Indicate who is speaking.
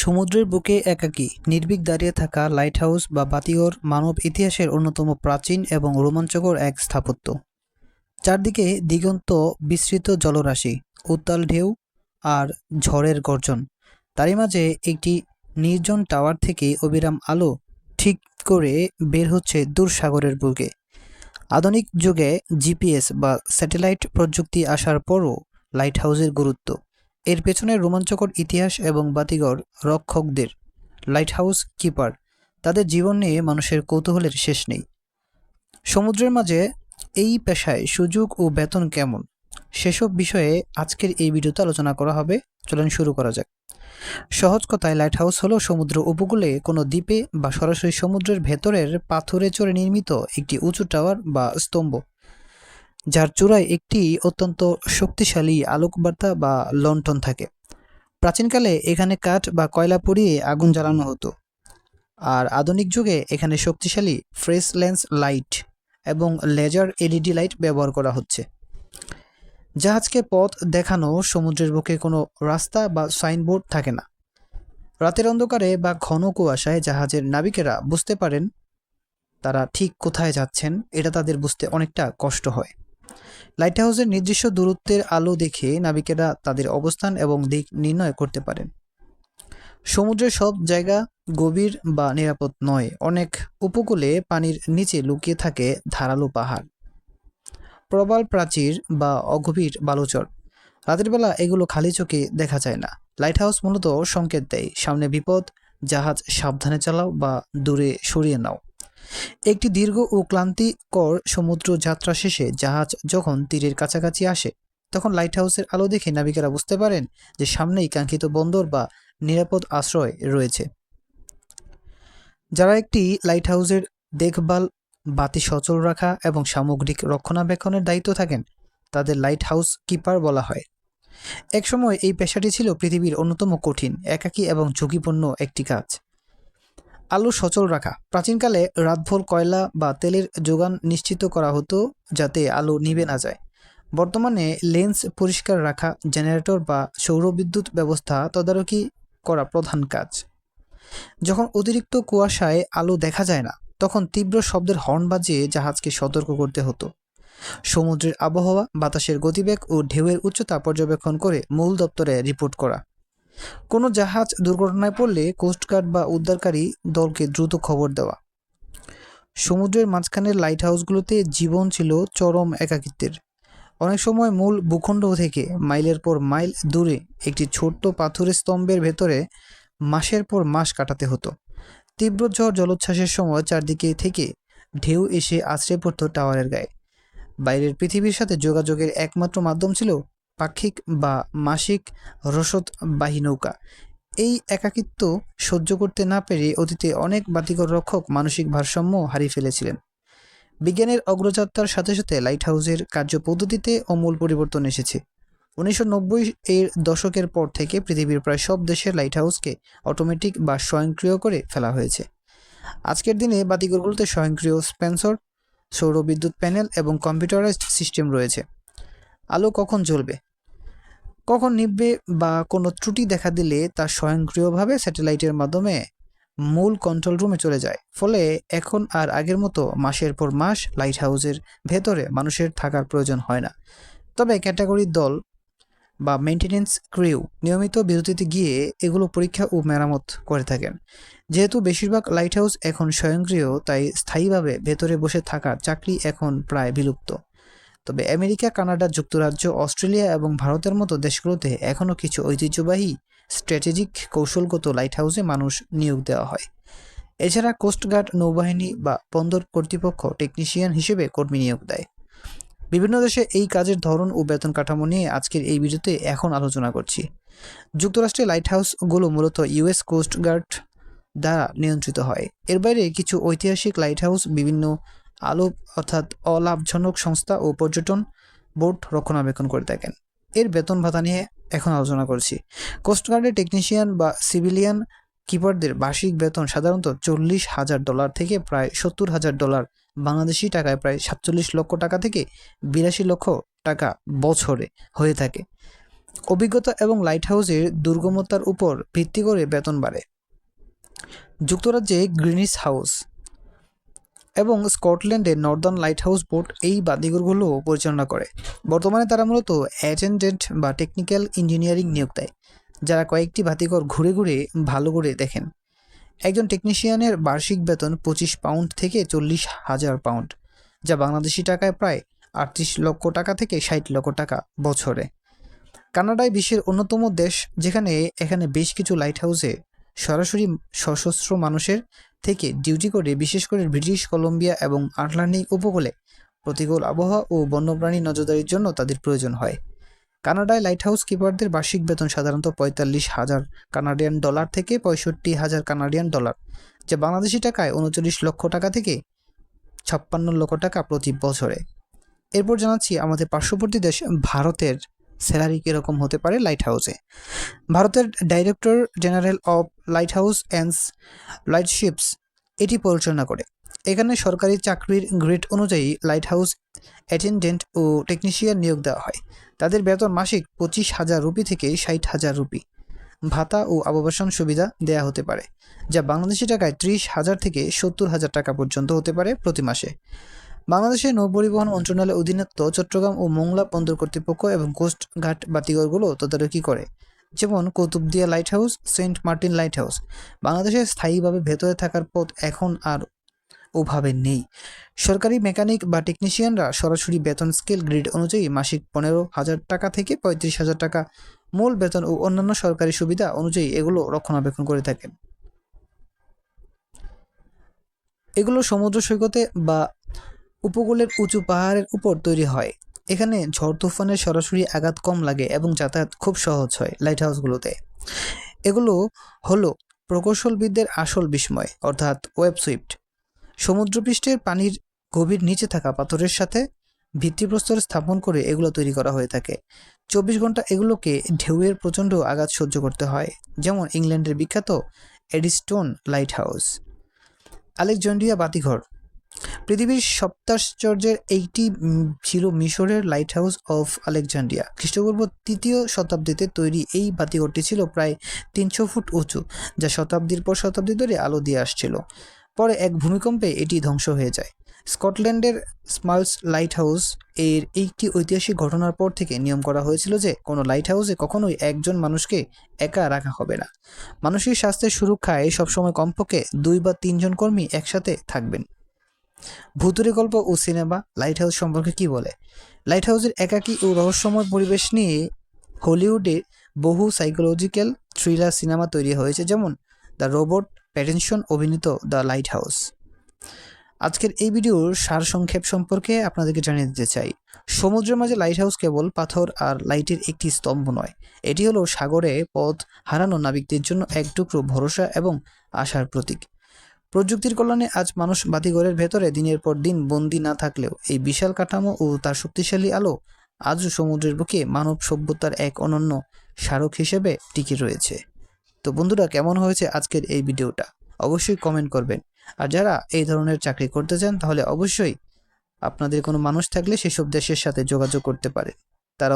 Speaker 1: সমুদ্রের বুকে একাকী নির্ভীক দাঁড়িয়ে থাকা লাইটহাউস বা বাতিঘর মানব ইতিহাসের অন্যতম প্রাচীন এবং রোমাঞ্চকর এক স্থাপত্য। চারদিকে দিগন্ত বিস্তৃত জলরাশি, উত্তাল ঢেউ আর ঝড়ের গর্জন। তারই মাঝে একটি নির্জন টাওয়ার থেকে অবিরাম আলো ঠিক করে বের হচ্ছে দূর সাগরের বুকে। আধুনিক যুগে জিপিএস বা স্যাটেলাইট প্রযুক্তি আসার পরও লাইটহাউসের গুরুত্ব, এর পেছনের রোমাঞ্চকর ইতিহাস এবং বাতিঘর রক্ষকদের, লাইটহাউস কিপার, তাদের জীবন নিয়ে মানুষের কৌতূহলের শেষ নেই। সমুদ্রের মাঝে এই পেশায় সুযোগ ও বেতন কেমন, সেসব বিষয়ে আজকের এই ভিডিওতে আলোচনা করা হবে। চলুন শুরু করা যাক। সহজ কথায় লাইটহাউস হলো সমুদ্র উপকূলে কোনো দ্বীপে বা সরাসরি সমুদ্রের ভেতরের পাথরে চড়ে নির্মিত একটি উঁচু টাওয়ার বা স্তম্ভ, যার চূড়ায় একটি অত্যন্ত শক্তিশালী আলোকবার্তা বা লণ্ঠন থাকে। প্রাচীনকালে এখানে কাঠ বা কয়লা পুড়িয়ে আগুন জ্বালানো হতো, আর আধুনিক যুগে এখানে শক্তিশালী ফ্রেশ লেন্স লাইট এবং লেজার এলইডি লাইট ব্যবহার করা হচ্ছে। জাহাজকে পথ দেখানো সমুদ্রের বুকে কোনো রাস্তা বা সাইনবোর্ড থাকে না। রাতের অন্ধকারে বা ঘন কুয়াশায় জাহাজের নাবিকেরা বুঝতে পারেন তারা ঠিক কোথায় যাচ্ছেন, এটা তাদের বুঝতে অনেকটা কষ্ট হয়। লাইটহাউসের নির্দিষ্ট দূরত্বের আলো দেখে নাবিকেরা তাদের অবস্থান এবং দিক নির্ণয় করতে পারেন। সমুদ্রের সব জায়গা গভীর বা নিরাপদ নয়। অনেক উপকূলে পানির নিচে লুকিয়ে থাকে ধারালো পাহাড়, প্রবাল প্রাচীর বা অগভীর বালুচর। রাতের বেলা এগুলো খালি চোখে দেখা যায় না। লাইটহাউস মূলত সংকেত দেয়, সামনে বিপদ, জাহাজ সাবধানে চালাও বা দূরে সরিয়ে নাও। একটি দীর্ঘ ও ক্লান্তিকর সমুদ্র যাত্রা শেষে জাহাজ যখন তীরের কাছাকাছি আসে, তখন লাইটহাউসের আলো দেখে নাবিকেরা বুঝতে পারেন যে সামনেই কাঙ্ক্ষিত বন্দর বা নিরাপদ আশ্রয় রয়েছে। যারা একটি লাইটহাউসের দেখভাল, বাতি সচল রাখা এবং সামগ্রিক রক্ষণাবেক্ষণের দায়িত্ব থাকেন, তাদের লাইটহাউস কিপার বলা হয়। একসময় এই পেশাটি ছিল পৃথিবীর অন্যতম কঠিন, একাকী এবং ঝুঁকিপূর্ণ একটি কাজ। আলো সচল রাখা। প্রাচীনকালে রাতভর কয়লা বা তেলের যোগান নিশ্চিত করা হতো যাতে আলো নিভে না যায়। বর্তমানে লেন্স পরিষ্কার রাখা, জেনারেটর বা সৌরবিদ্যুৎ ব্যবস্থা তদারকি করা প্রধান কাজ। যখন অতিরিক্ত কুয়াশায় আলো দেখা যায় না, তখন তীব্র শব্দের হর্ন বাজিয়ে জাহাজকে সতর্ক করতে হতো। সমুদ্রের আবহাওয়া, বাতাসের গতিবেগ ও ঢেউয়ের উচ্চতা পর্যবেক্ষণ করে মূল দপ্তরে রিপোর্ট করা। কোনো জাহাজ দুর্ঘটনায় পড়লে কোস্টগার্ড বা উদ্ধারকারী দলকে দ্রুত খবর দেওয়া। সমুদ্রের মাঝখানের লাইটহাউসগুলোতে জীবন ছিল চরম একাকিত্বের। অনেক সময় মূল ভূখণ্ড থেকে মাইলের পর মাইল দূরে একটি ছোট্ট পাথরের স্তম্ভের ভেতরে মাসের পর মাস কাটাতে হতো। তীব্র ঝড় জলোচ্ছ্বাসের সময় চারদিকে থেকে ঢেউ এসে আছড়ে পড়ত টাওয়ারের গায়ে। বাইরের পৃথিবীর সাথে যোগাযোগের একমাত্র মাধ্যম ছিল পাক্ষিক বা মাসিক রসদবাহী নৌকা। এই একাকিত্ব সহ্য করতে না পেরে অতীতে অনেক বাতিঘর রক্ষক মানসিক ভারসাম্য হারিয়ে ফেলেছিলেন। বিজ্ঞানের অগ্রযাত্রার সাথে সাথে লাইটহাউসের কার্যপদ্ধতিতে আমূল পরিবর্তন এসেছে। 1990 এর দশকের পর থেকে পৃথিবীর প্রায় সব দেশের লাইটহাউসকে অটোমেটিক বা স্বয়ংক্রিয় করে ফেলা হয়েছে। আজকের দিনে বাতিঘরগুলোতে স্বয়ংক্রিয় সেন্সর, সৌরবিদ্যুৎ প্যানেল এবং কম্পিউটারাইজড সিস্টেম রয়েছে। আলো কখন জ্বলবে, কখন নিভবে বা কোনো ত্রুটি দেখা দিলে তা স্বয়ংক্রিয়ভাবে স্যাটেলাইটের মাধ্যমে মূল কন্ট্রোল রুমে চলে যায়। ফলে এখন আর আগের মতো মাসের পর মাস লাইটহাউসের ভেতরে মানুষের থাকার প্রয়োজন হয় না। তবে ক্যাটাগরি দল বা মেইনটেনেন্স ক্রিউ নিয়মিত বিরতিতে গিয়ে এগুলো পরীক্ষা ও মেরামত করে থাকেন। যেহেতু বেশিরভাগ লাইটহাউস এখন স্বয়ংক্রিয়, তাই স্থায়ীভাবে ভেতরে বসে থাকার চাকরি এখন প্রায় বিলুপ্ত। তবে আমেরিকা, কানাডা, যুক্তরাজ্য, অস্ট্রেলিয়া এবং ভারতের মতো দেশগুলোতে এখনও কিছু ঐতিহ্যবাহী স্ট্র্যাটেজিক কৌশলগত লাইটহাউসে মানুষ নিয়োগ দেওয়া হয়। এছাড়া কোস্টগার্ড, নৌবাহিনী বা বন্দর কর্তৃপক্ষ টেকনিশিয়ান হিসেবে কর্মী নিয়োগ দেয়। বিভিন্ন দেশে এই কাজের ধরন ও বেতন কাঠামো নিয়ে আজকের এই ভিডিওতে এখন আলোচনা করছি। যুক্তরাষ্ট্রের লাইটহাউসগুলো মূলত ইউএস কোস্টগার্ড দ্বারা নিয়ন্ত্রিত হয়। এর বাইরে কিছু ঐতিহাসিক লাইটহাউস বিভিন্ন অর্থাৎ অলাভজনক সংস্থা ও পর্যটন বোর্ড রক্ষণাবেক্ষণ করে থাকেন। এর বেতন ভাতা নিয়ে এখন আলোচনা করছি। কোস্টগার্ডের টেকনিশিয়ান বা সিভিলিয়ান কিপারদের বার্ষিক বেতন সাধারণত $40,000 থেকে প্রায় $70,000 বাংলাদেশি টাকায় প্রায় 47 লক্ষ টাকা থেকে 82 লক্ষ টাকা বছরে হয়ে থাকে। অভিজ্ঞতা এবং লাইট হাউসের দুর্গমতার উপর ভিত্তি করে বেতন বাড়ে। যুক্তরাজ্যে গ্রিনিচ হাউস এবং স্কটল্যান্ডের নর্দার্ন লাইট হাউস বোর্ড এই বাতিঘরগুলো পরিচালনা করে। বর্তমানে তারা মূলত অ্যাটেন্ডেন্ট বা টেকনিক্যাল ইঞ্জিনিয়ারিং নিয়োগ দেয়, যারা কয়েকটি বাতিঘর ঘুরে ঘুরে ভালো করে দেখেন। একজন টেকনিশিয়ানের বার্ষিক বেতন 25 পাউন্ড থেকে 40,000 পাউন্ড, যা বাংলাদেশি টাকায় প্রায় 38 লক্ষ টাকা থেকে 60 লক্ষ টাকা বছরে। কানাডায় বিশ্বের অন্যতম দেশ, এখানে বেশ কিছু লাইট হাউসে সরাসরি সশস্ত্র মানুষের থেকে ডিউটি করে, বিশেষ করে ব্রিটিশ কলম্বিয়া এবং আটলান্টিক উপকূলে প্রতিকূল আবহাওয়া ও বন্যপ্রাণী নজরদারির জন্য তাদের প্রয়োজন হয়। কানাডায় লাইট হাউস কিপারদের বার্ষিক বেতন সাধারণত 45,000 কানাডিয়ান ডলার থেকে 65,000 কানাডিয়ান ডলার, যা বাংলাদেশি টাকায় 39 লক্ষ টাকা থেকে 56 লক্ষ টাকা প্রতি বছরে। এরপর জানাচ্ছি আমাদের পার্শ্ববর্তী দেশ ভারতের স্যালারি কীরকম হতে পারে লাইট হাউসে। ভারতের director general of lighthouse and lightships এটি পরিচালনা করে। এখানে সরকারি চাকরির গ্রেড অনুযায়ী লাইট হাউস অ্যাটেন্ডেন্ট ও টেকনিশিয়ান নিয়োগ দেওয়া হয়। তাদের বেতন মাসিক 25,000 রুপি থেকে 60,000 রুপি। ভাতা ও আবাসন সুবিধা দেয়া হতে পারে, যা বাংলাদেশি টাকায় 30,000 থেকে 70,000 টাকা পর্যন্ত হতে পারে প্রতি মাসে। বাংলাদেশের নৌপরিবহন মন্ত্রণালয়ের অধীনস্থ চট্টগ্রাম ও মোংলা বন্দর কর্তৃপক্ষ এবং কোস্টঘাট বাতিঘরগুলো তদারকি করে, যেমন Kutubdia lighthouse, Saint Martin lighthouse. বাংলাদেশে স্থায়ীভাবে ভেতরে থাকার পথ এখন আর ওভাবে নেই। সরকারি মেকানিক বা টেকনিশিয়ানরা সরাসরি বেতন স্কেল গ্রিড অনুযায়ী মাসিক 15,000 টাকা থেকে 35,000 টাকা মূল বেতন ও অন্যান্য সরকারি সুবিধা অনুযায়ী এগুলো রক্ষণাবেক্ষণ করে থাকেন। এগুলো সমুদ্র সৈকতে বা উপকূলের উঁচু পাহাড়ের উপর তৈরি হয়। এখানে ঝড় তুফানের সরাসরি আঘাত কম লাগে এবং যাতায়াত খুব সহজ হয়। লাইট হাউসগুলোতে এগুলো হলো প্রকৌশলবিদদের আসল বিস্ময়, অর্থাৎ ওয়েব সুইফট। সমুদ্রপৃষ্ঠের পানির গভীর নিচে থাকা পাথরের সাথে ভিত্তিপ্রস্তর স্থাপন করে এগুলো তৈরি করা হয়ে থাকে। 24 ঘন্টা এগুলোকে ঢেউয়ের প্রচণ্ড আঘাত সহ্য করতে হয়, যেমন ইংল্যান্ডের বিখ্যাত এডিস্টোন লাইট হাউস। আলেকজান্দ্রিয়া বাতিঘর পৃথিবীর সপ্তাশ্চর্যের এইটি ছিল মিশরের লাইট হাউস অফ আলেকজান্দ্রিয়া। খ্রিস্টপূর্ব 3য় শতাব্দীতে তৈরি এই বাতিঘরটি ছিল প্রায় 300 ফুট উঁচু, যা শতাব্দীর পর শতাব্দী ধরে আলো দিয়ে আসছিল। পরে এক ভূমিকম্পে এটি ধ্বংস হয়ে যায়। স্কটল্যান্ডের স্মালস লাইট হাউস এর একটি ঐতিহাসিক ঘটনার পর থেকে নিয়ম করা হয়েছিল যে কোনো লাইট হাউসে কখনোই একজন মানুষকে একা রাখা হবে না। মানসিক স্বাস্থ্যের সুরক্ষায় সবসময় কমপক্ষে 2 বা 3 জন কর্মী একসাথে থাকবেন। ভুতুড়ে গল্প ও সিনেমা লাইট হাউস সম্পর্কে কি বলে? লাইট হাউসের একাকী ও রহস্যময় পরিবেশ নিয়ে হলিউডে বহু সাইকোলজিক্যাল থ্রিলার সিনেমা তৈরি হয়েছে, যেমন দ্য রোবট প্যাটিনসন অভিনীত দ্য লাইট হাউস। আজকের এই ভিডিওর সারসংক্ষেপ সম্পর্কে আপনাদেরকে জানিয়ে দিতে চাই। সমুদ্রের মাঝে লাইট হাউস কেবল পাথর আর লাইটের একটি স্তম্ভ নয়, এটি হলো সাগরে পথ হারানো নাবিকদের জন্য এক টুকরো ভরসা এবং আশার প্রতীক। প্রযুক্তির কল্যাণে আজ মানুষ বাতিঘরের ভেতরে দিনের পর দিন বন্দী না থাকলেও এই বিশাল কাঠামো ও তার শক্তিশালী আলো আজও সমুদ্রের বুকে মানব সভ্যতার এক অনন্য স্মারক হিসেবে টিকে রয়েছে। তো বন্ধুরা, কেমন হয়েছে আজকের এই ভিডিওটা অবশ্যই কমেন্ট করবেন। আর যারা এই ধরনের চাকরি করতে চান তাহলে অবশ্যই আপনাদের কোনো মানুষ থাকলে সেসব দেশের সাথে যোগাযোগ করতে পারেন, তারা